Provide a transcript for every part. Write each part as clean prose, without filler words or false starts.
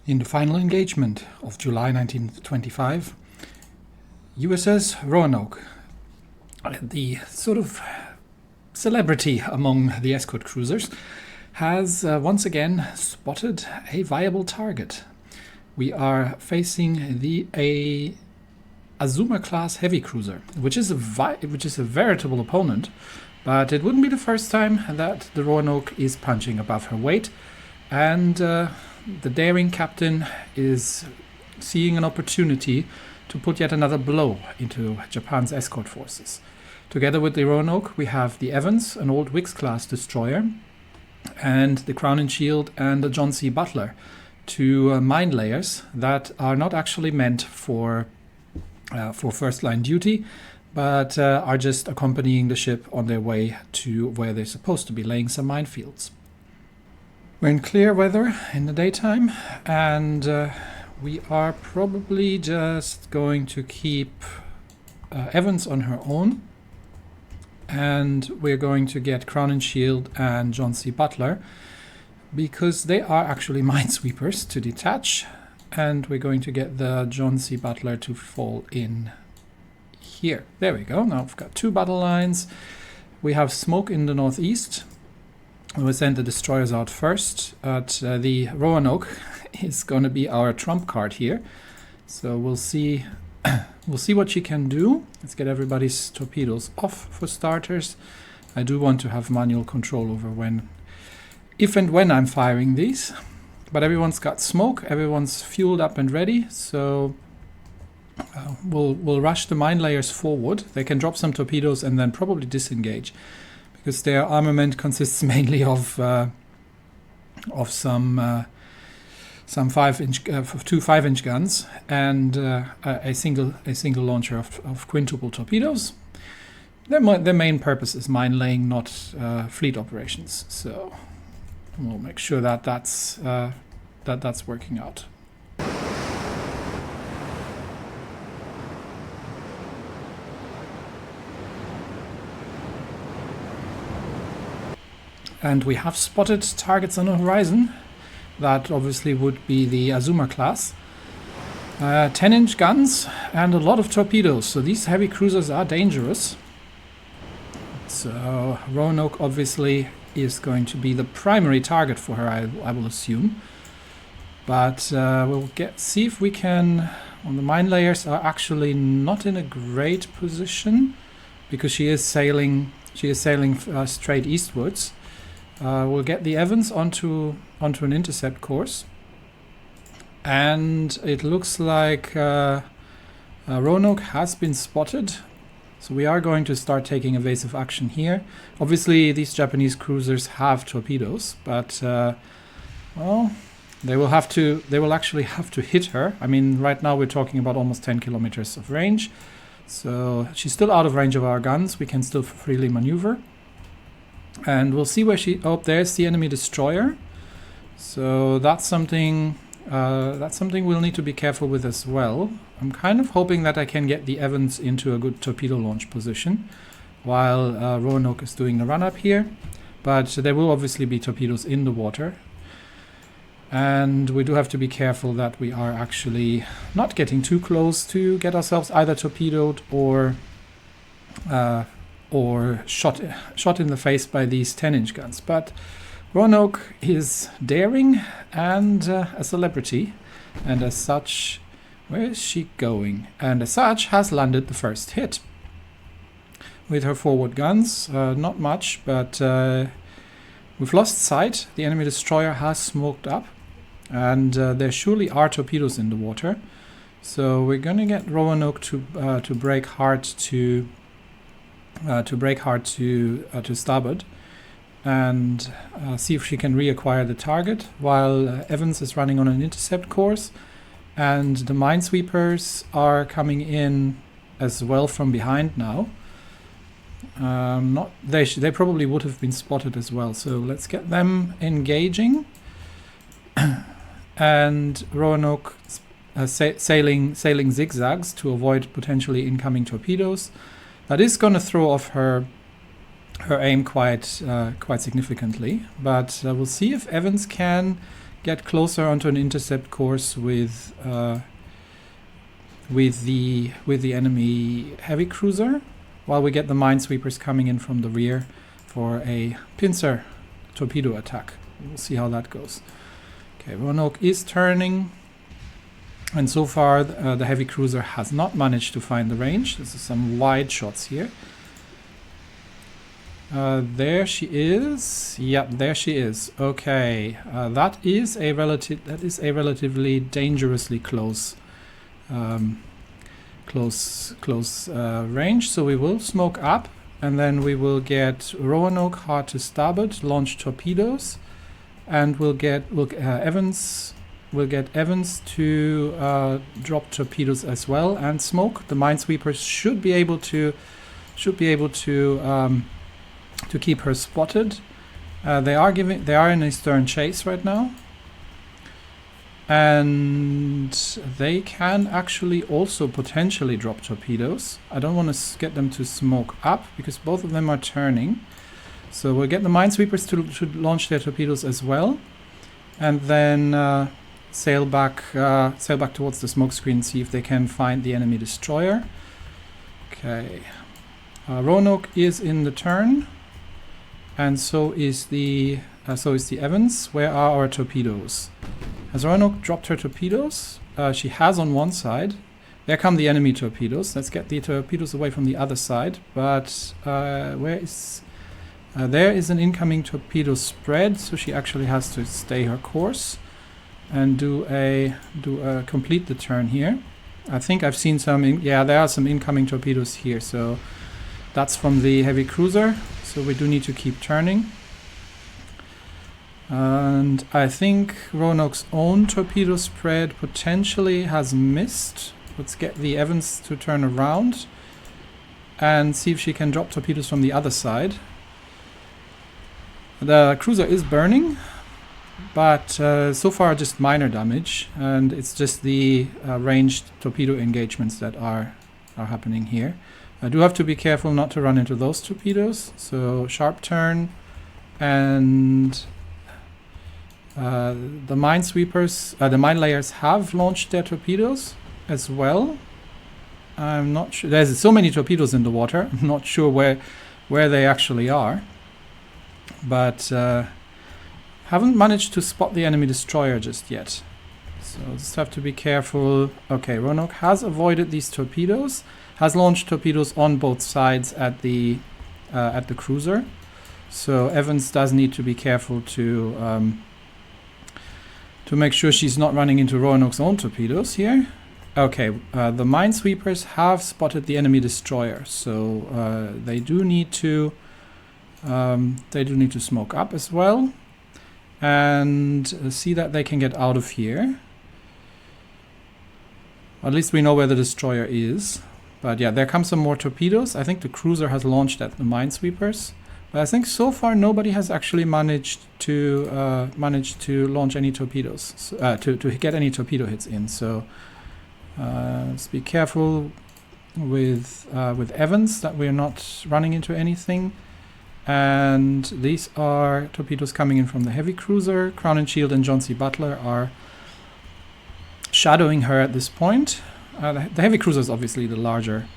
In the final engagement of July 1925, USS Roanoke, the sort of celebrity among the escort cruisers, has once again spotted a viable target. We are facing a Azuma-class heavy cruiser, which is a veritable opponent, but it wouldn't be the first time that the Roanoke is punching above her weight, and the daring captain is seeing an opportunity to put yet another blow into Japan's escort forces. Together with the Roanoke, we have the Evans, an old Wicks-class destroyer, and the Crown and Shield and the John C. Butler, two mine layers that are not actually meant for first-line duty, but are just accompanying the ship on their way to where they're supposed to be, laying some minefields. We're in clear weather in the daytime, and we are probably just going to keep Evans on her own, and we're going to get Crown and Shield and John C. Butler, because they are actually minesweepers, to detach, and we're going to get the John C. Butler to fall in here. There we go. Now we've got two battle lines. We have smoke in the northeast. We'll send the destroyers out first, but the Roanoke is going to be our trump card here. So we'll see what she can do. Let's get everybody's torpedoes off for starters. I do want to have manual control over if and when I'm firing these. But everyone's got smoke, everyone's fueled up and ready, so we'll rush the mine layers forward. They can drop some torpedoes and then probably disengage, because their armament consists mainly of some 5-inch, two 5-inch guns and a single launcher of quintuple torpedoes. Their main purpose is mine laying, not fleet operations. So we'll make sure that that's working out. And we have spotted targets on the horizon. That obviously would be the Azuma class. 10-inch guns and a lot of torpedoes. So these heavy cruisers are dangerous. So Roanoke obviously is going to be the primary target for her, I will assume. But we'll see if we can. Well, the mine layers are actually not in a great position, because she is sailing straight eastwards. We'll get the Evans onto an intercept course, and it looks like Roanoke has been spotted, so we are going to start taking evasive action here. Obviously these Japanese cruisers have torpedoes, but well, they will actually have to hit her. I mean, right now we're talking about almost 10 kilometers of range, so she's still out of range of our guns. We can still freely maneuver. And we'll see where there's the enemy destroyer. So that's something we'll need to be careful with as well. I'm kind of hoping that I can get the Evans into a good torpedo launch position while Roanoke is doing the run-up here. But there will obviously be torpedoes in the water. And we do have to be careful that we are actually not getting too close to get ourselves either torpedoed or shot in the face by these 10-inch guns. But Roanoke is daring and a celebrity, and as such, where is she going? And as such, has landed the first hit with her forward guns. Not much, but we've lost sight. The enemy destroyer has smoked up, and there surely are torpedoes in the water. So we're going to get Roanoke to brake hard to starboard, and see if she can reacquire the target, while Evans is running on an intercept course, and the minesweepers are coming in as well from behind now. They probably would have been spotted as well, so let's get them engaging. And Roanoke sailing zigzags to avoid potentially incoming torpedoes. That is going to throw off her aim quite significantly, but we'll see if Evans can get closer onto an intercept course with the enemy heavy cruiser, while we get the minesweepers coming in from the rear for a pincer torpedo attack. We'll see how that goes. Okay, Roanoke is turning, and so far the heavy cruiser has not managed to find the range. This is some wide shots here. There she is. Yep, there she is. Okay, that is a relatively dangerously close range. So we will smoke up, and then we will get Roanoke hard to starboard, launch torpedoes, and we'll get Evans. We'll get Evans to drop torpedoes as well and smoke. The minesweepers should be able to keep her spotted. They are in a stern chase right now, and they can actually also potentially drop torpedoes. I don't want to get them to smoke up because both of them are turning. So we'll get the minesweepers to launch their torpedoes as well, and then sail back towards the smoke screen and see if they can find the enemy destroyer. Okay, Roanoke is in the turn, and so is the Evans. Where are our torpedoes? Has Roanoke dropped her torpedoes? She has on one side. There come the enemy torpedoes. Let's get the torpedoes away from the other side. But where is... there is an incoming torpedo spread, so she actually has to stay her course and complete the turn here. I think I've seen some... yeah, there are some incoming torpedoes here. So that's from the heavy cruiser. So we do need to keep turning. And I think Roanoke's own torpedo spread potentially has missed. Let's get the Evans to turn around and see if she can drop torpedoes from the other side. The cruiser is burning, but so far just minor damage, and it's just the ranged torpedo engagements that are happening here. I do have to be careful not to run into those torpedoes, so sharp turn, and the minesweepers, the mine layers have launched their torpedoes as well. I'm not sure, there's so many torpedoes in the water, I'm not sure where they actually are, but haven't managed to spot the enemy destroyer just yet. So just have to be careful. Okay, Roanoke has avoided these torpedoes, has launched torpedoes on both sides at the cruiser. So Evans does need to be careful to make sure she's not running into Roanoke's own torpedoes here. Okay, the minesweepers have spotted the enemy destroyer, so they do need to smoke up as well and see that they can get out of here. At least we know where the destroyer is. But yeah, there come some more torpedoes. I think the cruiser has launched at the minesweepers. But I think so far nobody has actually managed to launch any torpedoes, to get any torpedo hits in. So let's be careful with Evans that we're not running into anything. And these are torpedoes coming in from the heavy cruiser. Crown and Shield and John C. Butler are shadowing her at this point. The heavy cruiser is obviously the larger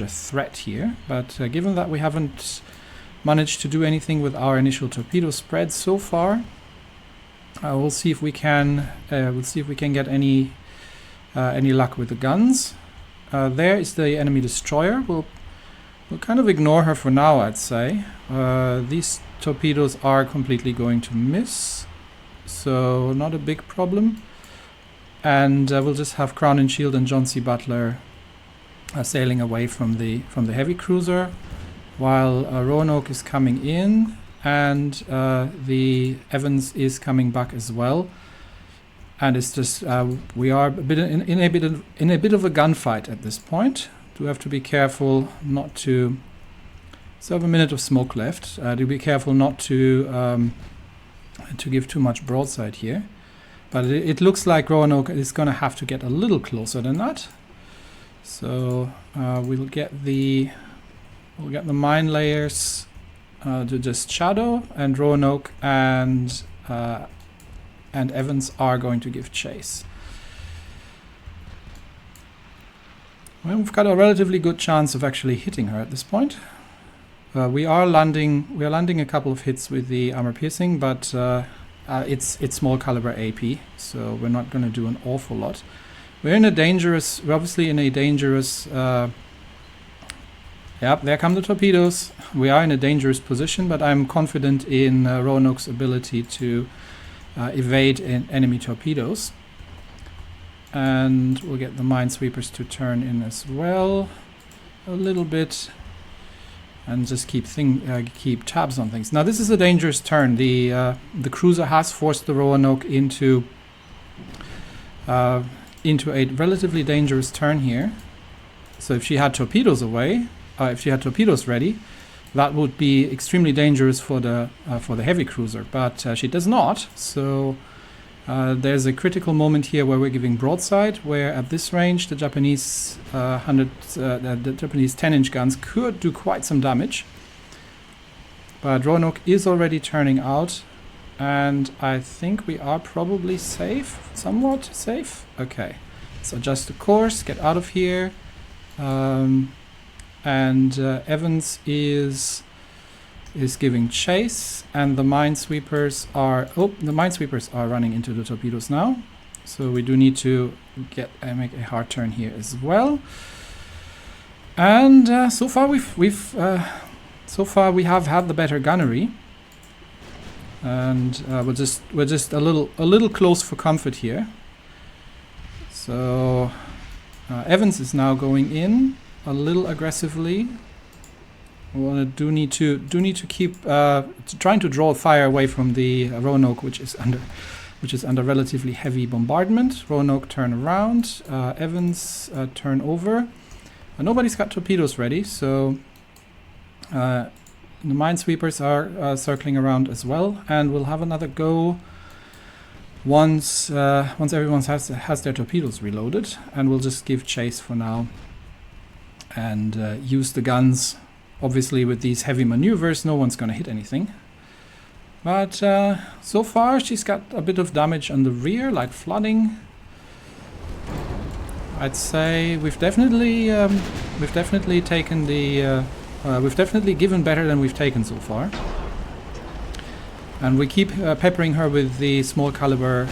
threat here, but given that we haven't managed to do anything with our initial torpedo spread so far, we'll see if we can get any luck with the guns. There is the enemy destroyer. We'll kind of ignore her for now, I'd say. These torpedoes are completely going to miss, so not a big problem. And we'll just have Crown and Shield and John C. Butler sailing away from the heavy cruiser, while Roanoke is coming in, and the Evans is coming back as well. And it's just we are in a bit of a gunfight at this point. Do have to be careful not to. So I have a minute of smoke left. Do be careful not to give too much broadside here. But it looks like Roanoke is going to have to get a little closer than that. So we'll get the mine layers to just shadow, and Roanoke and and Evans are going to give chase. Well, we've got a relatively good chance of actually hitting her at this point. We are landing a couple of hits with the armor piercing, but it's small caliber AP, so we're not going to do an awful lot. We're obviously in a dangerous. Yep, there come the torpedoes. We are in a dangerous position, but I'm confident in Roanoke's ability to evade enemy torpedoes. And we'll get the minesweepers to turn in as well a little bit, and just keep tabs on things. Now this is a dangerous turn. The cruiser has forced the Roanoke into a relatively dangerous turn here. So if she had torpedoes ready, that would be extremely dangerous for the heavy cruiser. But she does not. So there's a critical moment here where we're giving broadside, where at this range the Japanese the Japanese 10-inch guns could do quite some damage. But Roanoke is already turning out, and I think we are probably safe, somewhat safe. Okay, let's adjust the course, get out of here, and Evans is giving chase, and the minesweepers are running into the torpedoes now. So we do need to make a hard turn here as well. And so far we have had the better gunnery, and we're just a little close for comfort here. So Evans is now going in a little aggressively. We do need to keep trying to draw fire away from the Roanoke, which is under relatively heavy bombardment. Roanoke turn around, Evans turn over. Nobody's got torpedoes ready, so the minesweepers are circling around as well, and we'll have another go once everyone has their torpedoes reloaded, and we'll just give chase for now and use the guns. Obviously, with these heavy maneuvers, no one's going to hit anything. But so far, she's got a bit of damage on the rear, like flooding. I'd say we've definitely taken the we've definitely given better than we've taken so far. And we keep peppering her with the small caliber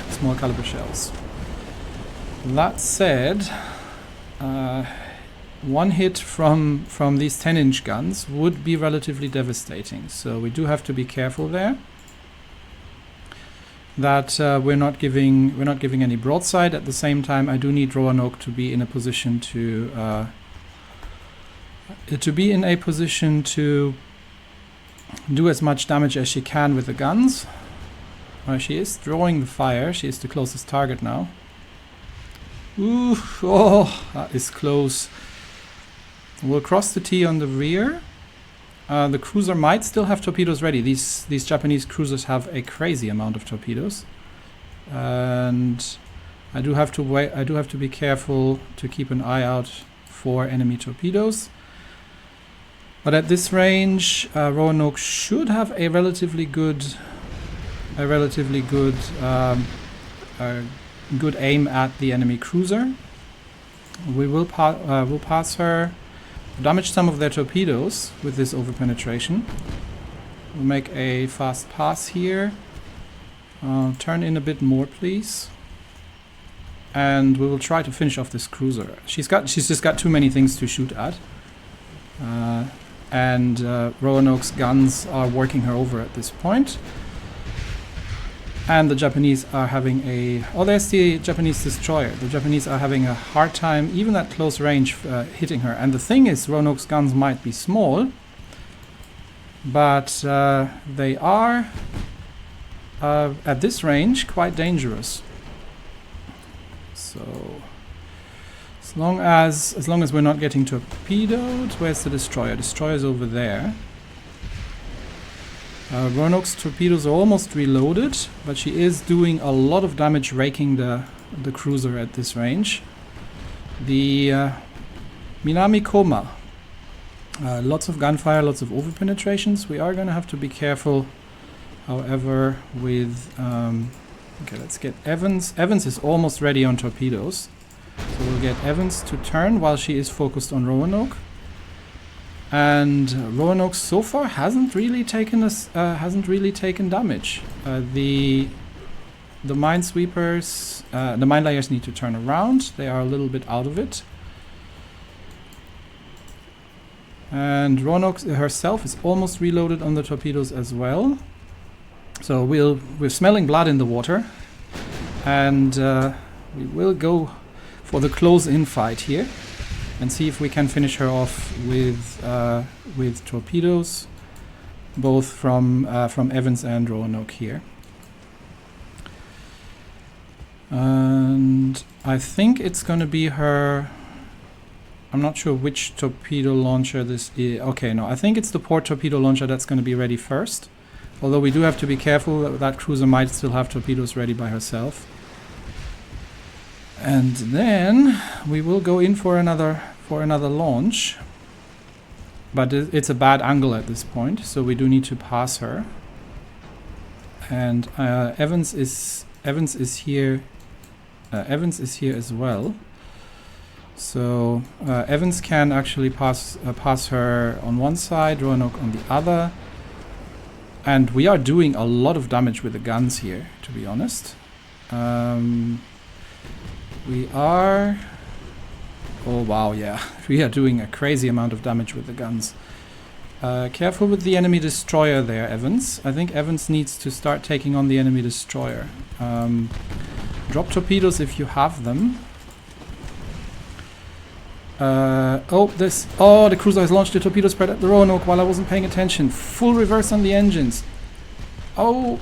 shells. That said, one hit from these 10-inch guns would be relatively devastating, so we do have to be careful there that we're not giving any broadside. At the same time, I do need Roanoke to be in a position to do as much damage as she can with the guns. She is drawing the fire. She is the closest target now. Ooh, oh, that is close. We'll cross the T on the rear. The cruiser might still have torpedoes ready. These Japanese cruisers have a crazy amount of torpedoes, and I do have to be careful to keep an eye out for enemy torpedoes. But at this range, Roanoke should have a relatively good good aim at the enemy cruiser. We'll pass her. Damage some of their torpedoes with this overpenetration. We'll make a fast pass here. Turn in a bit more, please. And we will try to finish off this cruiser. She's just got too many things to shoot at. And Roanoke's guns are working her over at this point. And the Japanese are having there's the Japanese destroyer. The Japanese are having a hard time, even at close range, hitting her. And the thing is, Roanoke's guns might be small, but they are, at this range, quite dangerous. So, as long as we're not getting torpedoed, where's the destroyer? Destroyer's over there. Roanoke's torpedoes are almost reloaded, but she is doing a lot of damage raking the cruiser at this range. The Minami Koma. Lots of gunfire, lots of overpenetrations. We are going to have to be careful, however, with Okay, let's get Evans. Evans is almost ready on torpedoes. So we'll get Evans to turn while she is focused on Roanoke. And Roanoke so far hasn't really taken damage. The minesweepers, the mine layers need to turn around. They are a little bit out of it. And Roanoke herself is almost reloaded on the torpedoes as well. So we're smelling blood in the water, and we will go for the close-in fight here and see if we can finish her off with torpedoes, both from Evans and Roanoke here. And I think it's going to be her. I'm not sure which torpedo launcher this is. Okay, no, I think it's the port torpedo launcher that's going to be ready first. Although we do have to be careful that cruiser might still have torpedoes ready by herself. And then we will go in for another launch. But it's a bad angle at this point, so we do need to pass her. And Evans is here. Evans is here as well. So Evans can actually pass her on one side, Roanoke on the other. And we are doing a lot of damage with the guns here, to be honest. We are... Oh wow, yeah. We are doing a crazy amount of damage with the guns. Careful with the enemy destroyer there, Evans. I think Evans needs to start taking on the enemy destroyer. Drop torpedoes if you have them. The cruiser has launched a torpedo spread at the Roanoke while I wasn't paying attention. Full reverse on the engines. Oh,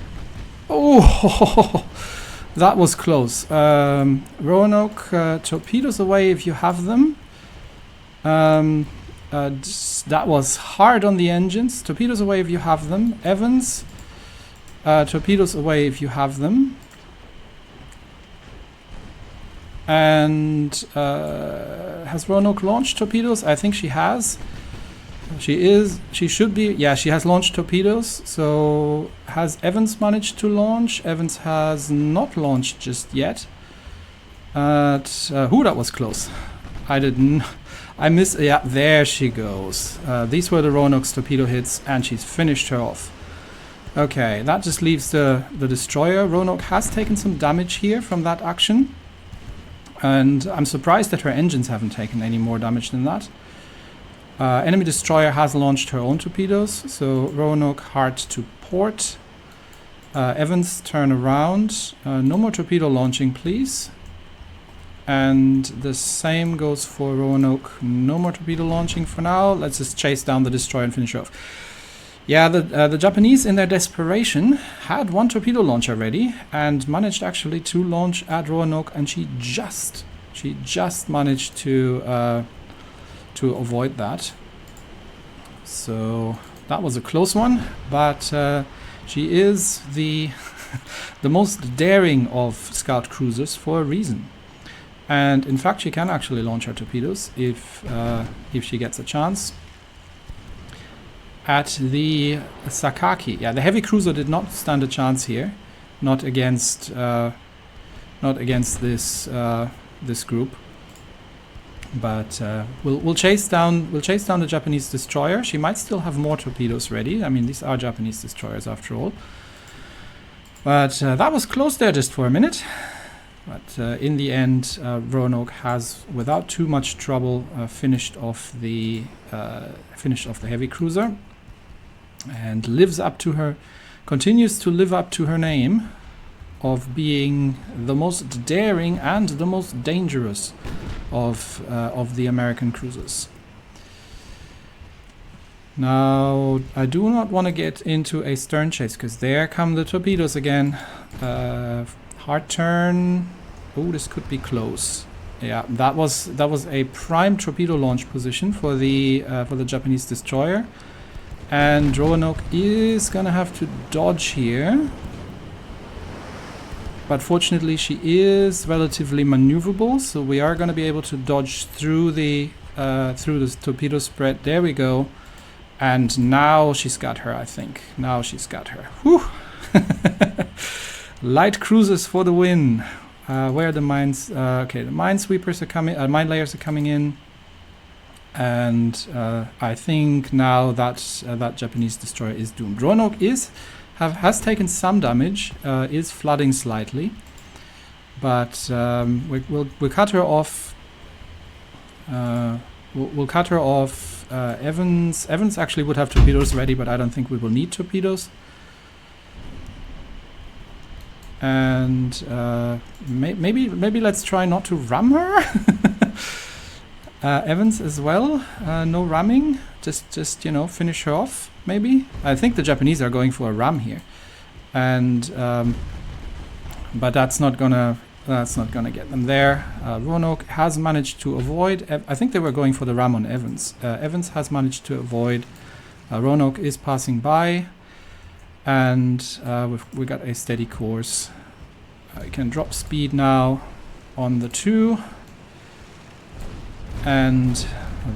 that was close. Roanoke, torpedoes away if you have them. That was hard on the engines. Torpedoes away if you have them. Evans, torpedoes away if you have them. And has Roanoke launched torpedoes? I think she has. She should be. Yeah, she has launched torpedoes. So has Evans managed to launch? Evans has not launched just yet. That was close. I missed. Yeah, there she goes. These were the Roanoke's torpedo hits, and she's finished her off. Okay, that just leaves the destroyer. Roanoke has taken some damage here from that action. And I'm surprised that her engines haven't taken any more damage than that. Enemy destroyer has launched her own torpedoes, so Roanoke hard to port. Evans turn around. No more torpedo launching, please. And the same goes for Roanoke. No more torpedo launching for now. Let's just chase down the destroyer and finish her off. Yeah, the Japanese, in their desperation, had one torpedo launcher ready and managed actually to launch at Roanoke, and she just managed to avoid that. So that was a close one, but she is the the most daring of scout cruisers for a reason. And in fact, she can actually launch her torpedoes if she gets a chance. At the Sakaki, yeah, the heavy cruiser did not stand a chance here, not against this group. But we'll chase down the Japanese destroyer. She might still have more torpedoes ready. I mean, these are Japanese destroyers after all. But that was close there just for a minute. But in the end, Roanoke has, without too much trouble, finished off the heavy cruiser, and continues to live up to her name of being the most daring and the most dangerous of the American cruisers. Now, I do not want to get into a stern chase because there come the torpedoes again. Hard turn. Oh, this could be close. Yeah, that was a prime torpedo launch position for the Japanese destroyer, and Roanoke is gonna have to dodge here. But fortunately, she is relatively maneuverable, so we are gonna be able to dodge through the torpedo spread. There we go. And now she's got her. I think now she's got her. Whew. Light cruisers for the win. Where are the mines? Okay, the minesweepers are coming. Mine layers are coming in, and I think now that that Japanese destroyer is doomed. Roanoke has taken some damage. Is flooding slightly, but we'll cut her off. We'll cut her off. Evans actually would have torpedoes ready, but I don't think we will need torpedoes. And maybe let's try not to ram her. Evans as well. No ramming. Just finish her off. Maybe. I think the Japanese are going for a ram here, and but that's not gonna get them there. Roanoke has managed to avoid. I think they were going for the ram on Evans. Evans has managed to avoid. Roanoke is passing by. And we got a steady course. I can drop speed now on the 2. And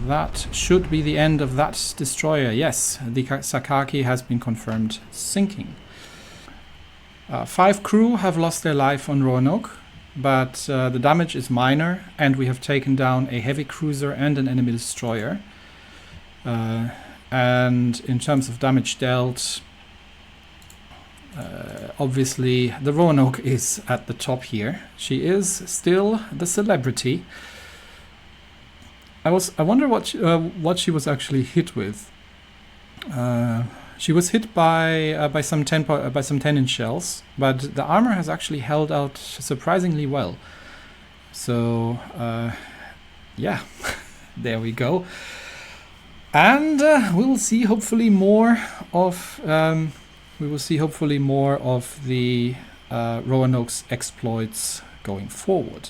that should be the end of that destroyer. Yes, the Sakaki has been confirmed sinking. 5 crew have lost their life on Roanoke, but the damage is minor, and we have taken down a heavy cruiser and an enemy destroyer. And in terms of damage dealt, obviously the Roanoke is at the top here. She is still the celebrity. I wonder what she was actually hit with. She was hit by some 10-inch shells, but the armor has actually held out surprisingly well. So yeah, there we go. And we'll see hopefully more of. We will see hopefully more of the Roanoke's exploits going forward.